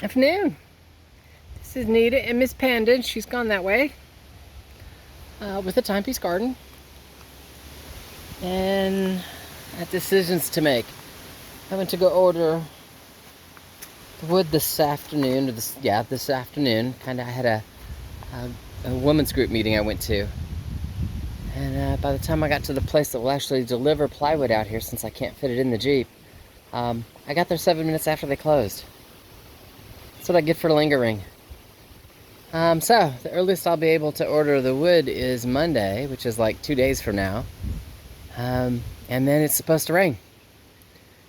Afternoon. This is Nita and Miss Panda. She's gone that way with a timepiece garden. And I have decisions to make. I went to go order wood this afternoon. This afternoon. I had a women's group meeting I went to. And by the time I got to the place that will actually deliver plywood out here, since I can't fit it in the Jeep, I got there 7 minutes after they closed. That's what I get for lingering. So the earliest I'll be able to order the wood is Monday, which is like 2 days from now. And then it's supposed to rain.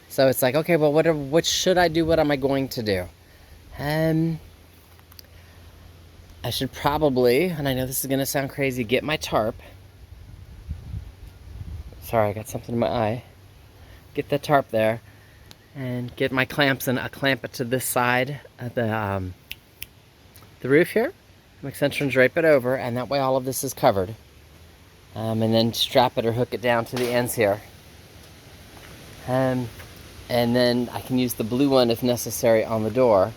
So it's like, okay, well, what should I do? What am I going to do? I should probably, and I know this is gonna sound crazy, get my tarp. Sorry, I got something in my eye. Get the tarp there and get my clamps, and I'll clamp it to this side of the roof here. Make extension, drape it over, and that way all of this is covered. And then strap it or hook it down to the ends here. And then I can use the blue one if necessary on the door.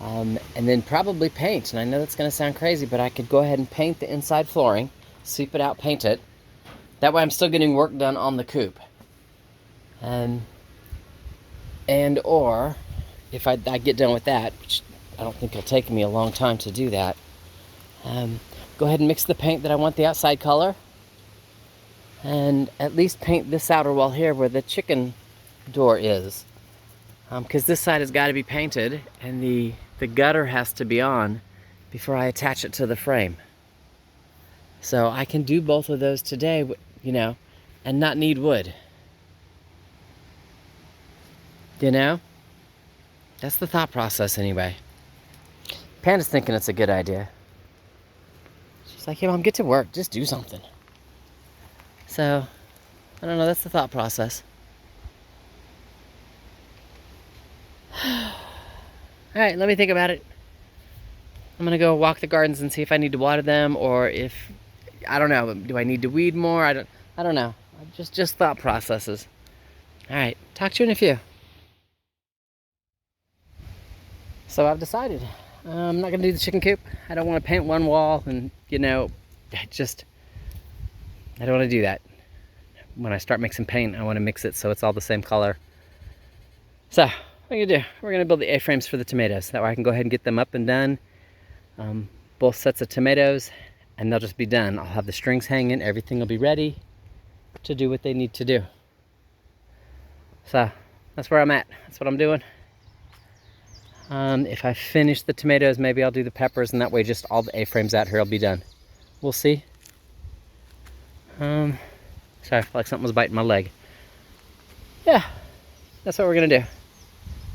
And then probably paint. And I know that's going to sound crazy, but I could go ahead and paint the inside flooring, sweep it out, paint it. That way I'm still getting work done on the coop. Or if I get done with that, which I don't think it'll take me a long time to do that, go ahead and mix the paint that I want the outside color, and at least paint this outer wall here where the chicken door is, because this side has got to be painted and the gutter has to be on before I attach it to the frame. So I can do both of those today, and not need wood. That's the thought process anyway. Panda's thinking it's a good idea. She's like, hey Mom, get to work, just do something. So, I don't know, that's the thought process. Alright, let me think about it. I'm gonna go walk the gardens and see if I need to water them, or if, I don't know, do I need to weed more? I don't know. Just thought processes. Alright, talk to you in a few. So I've decided I'm not gonna do the chicken coop. I don't want to paint one wall, and I don't want to do that. When I start mixing paint, I want to mix it so it's all the same color. So what are we gonna do? We're gonna build the A-frames for the tomatoes. That way I can go ahead and get them up and done. Both sets of tomatoes, and they'll just be done. I'll have the strings hanging. Everything will be ready to do what they need to do. So that's where I'm at. That's what I'm doing. If I finish the tomatoes, maybe I'll do the peppers, and that way just all the A-frames out here will be done. We'll see. Sorry, I feel like something was biting my leg. Yeah, that's what we're gonna do.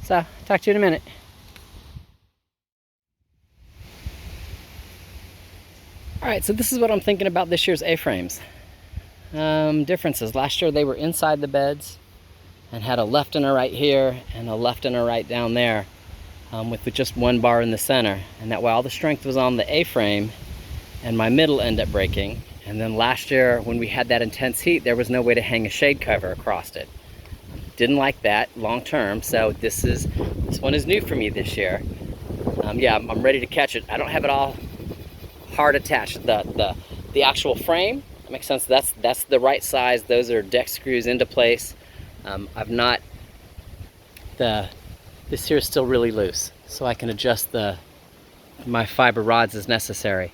So, talk to you in a minute. Alright, so this is what I'm thinking about this year's A-frames. Differences. Last year they were inside the beds and had a left and a right here and a left and a right down there. With just one bar in the center, and that way all the strength was on the A-frame and my middle ended up breaking. And then last year when we had that intense heat, there was no way to hang a shade cover across it. Didn't like that long term, so this one is new for me this year. Yeah, I'm ready to catch it. I don't have it all hard attached. The actual frame, that makes sense, that's the right size. Those are deck screws into place. This here is still really loose, so I can adjust my fiber rods as necessary.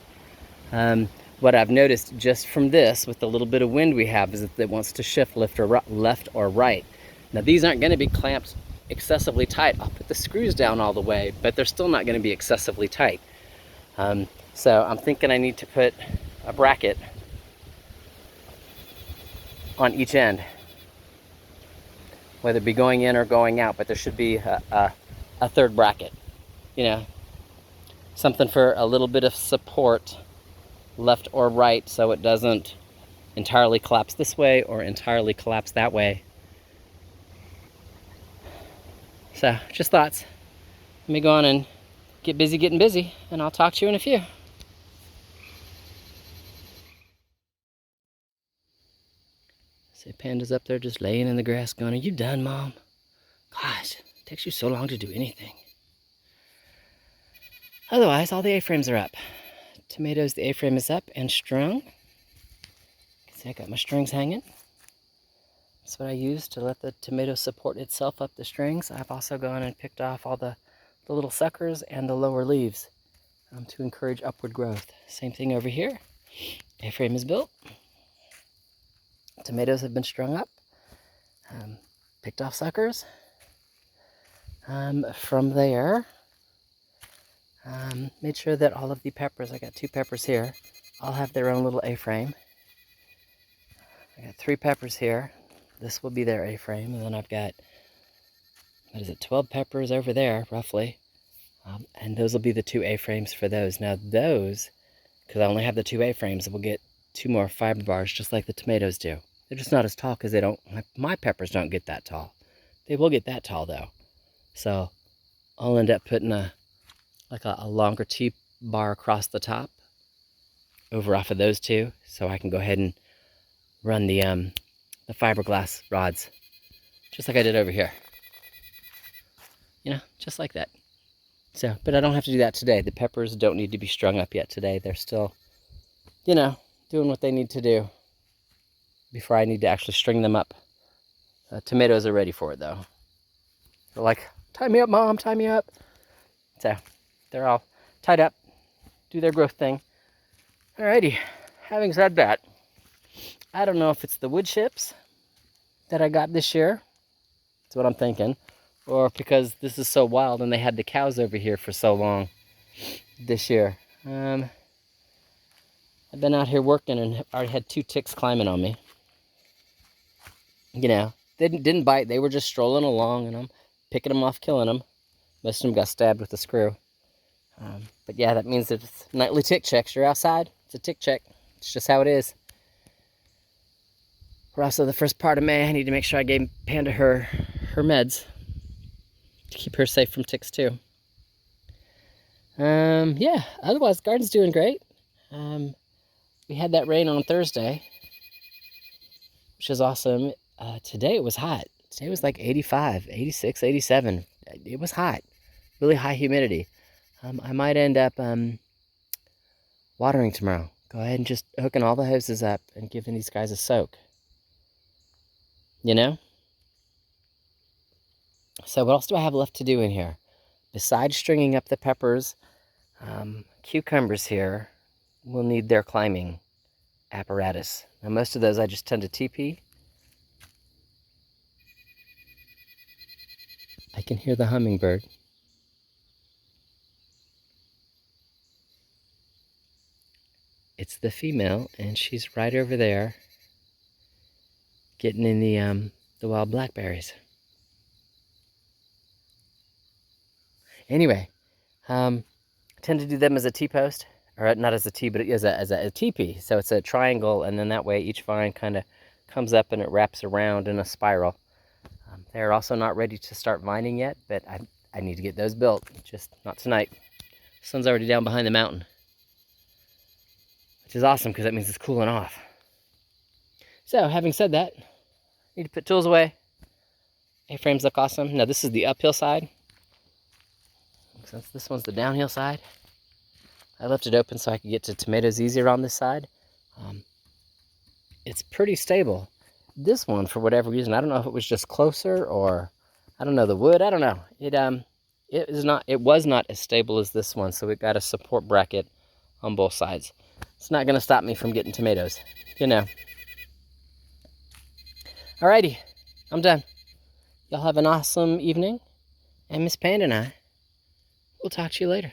What I've noticed just from this, with the little bit of wind we have, is that it wants to shift left or right. Now these aren't going to be clamped excessively tight. I'll put the screws down all the way, but they're still not going to be excessively tight. So I'm thinking I need to put a bracket on each end, whether it be going in or going out, but there should be a third bracket, something for a little bit of support, left or right, so it doesn't entirely collapse this way or entirely collapse that way. So, just thoughts. Let me go on and get busy getting busy, and I'll talk to you in a few. See, Panda's up there just laying in the grass going, are you done, Mom? Gosh, it takes you so long to do anything. Otherwise, all the A-frames are up. Tomatoes, the A-frame is up and strung. You can see I got my strings hanging. That's what I use to let the tomato support itself up the strings. I've also gone and picked off all the little suckers and the lower leaves to encourage upward growth. Same thing over here. A-frame is built. Tomatoes have been strung up. Picked off suckers. From there, made sure that all of the peppers, I got 2 peppers here, all have their own little A-frame. I got 3 peppers here. This will be their A-frame, and then I've got, 12 peppers over there, roughly. And those will be the 2 A-frames for those. Now those, because I only have the 2 A-frames, will get 2 more fiber bars, just like the tomatoes do. They're just not as tall because they don't, my peppers don't get that tall. They will get that tall though. So I'll end up putting a longer T-bar across the top over off of those 2, so I can go ahead and run the fiberglass rods, just like I did over here. You know, just like that. So, but I don't have to do that today. The peppers don't need to be strung up yet today. They're still, you know, doing what they need to do before I need to actually string them up. Tomatoes are ready for it though. They're like, tie me up, Mom, tie me up. So they're all tied up, do their growth thing. Alrighty, having said that, I don't know if it's the wood chips that I got this year. That's what I'm thinking. Or because this is so wild and they had the cows over here for so long this year. I've been out here working and already had 2 ticks climbing on me. You know, they didn't bite. They were just strolling along and I'm picking them off, killing them. Most of them got stabbed with a screw. But yeah, that means that it's nightly tick checks. You're outside, it's a tick check. It's just how it is. We're also the first part of May. I need to make sure I gave Panda her meds to keep her safe from ticks too. Yeah, otherwise the garden's doing great. We had that rain on Thursday, which is awesome. Today it was hot. Today was like 85, 86, 87. It was hot, really high humidity. I might end up watering tomorrow. Go ahead and just hooking all the hoses up and giving these guys a soak. You know? So what else do I have left to do in here? Besides stringing up the peppers, cucumbers here will need their climbing apparatus. Now most of those I just tend to TP. I can hear the hummingbird. It's the female, and she's right over there getting in the wild blackberries. Anyway, I tend to do them as a T-post, or not as a T, but as a teepee. So it's a triangle, and then that way each vine kind of comes up and it wraps around in a spiral. They're also not ready to start vining yet, but I need to get those built, just not tonight. The sun's already down behind the mountain, which is awesome because that means it's cooling off. So having said that, I need to put tools away. A-frames look awesome. Now this is the uphill side. Since this one's the downhill side, I left it open so I could get to tomatoes easier on this side. It's pretty stable. This one, for whatever reason, I don't know if it was just closer or I don't know, the wood, I don't know. It was not as stable as this one, so it got a support bracket on both sides. It's not gonna stop me from getting tomatoes, you know. Alrighty, I'm done. Y'all have an awesome evening, and Miss Panda and I will talk to you later.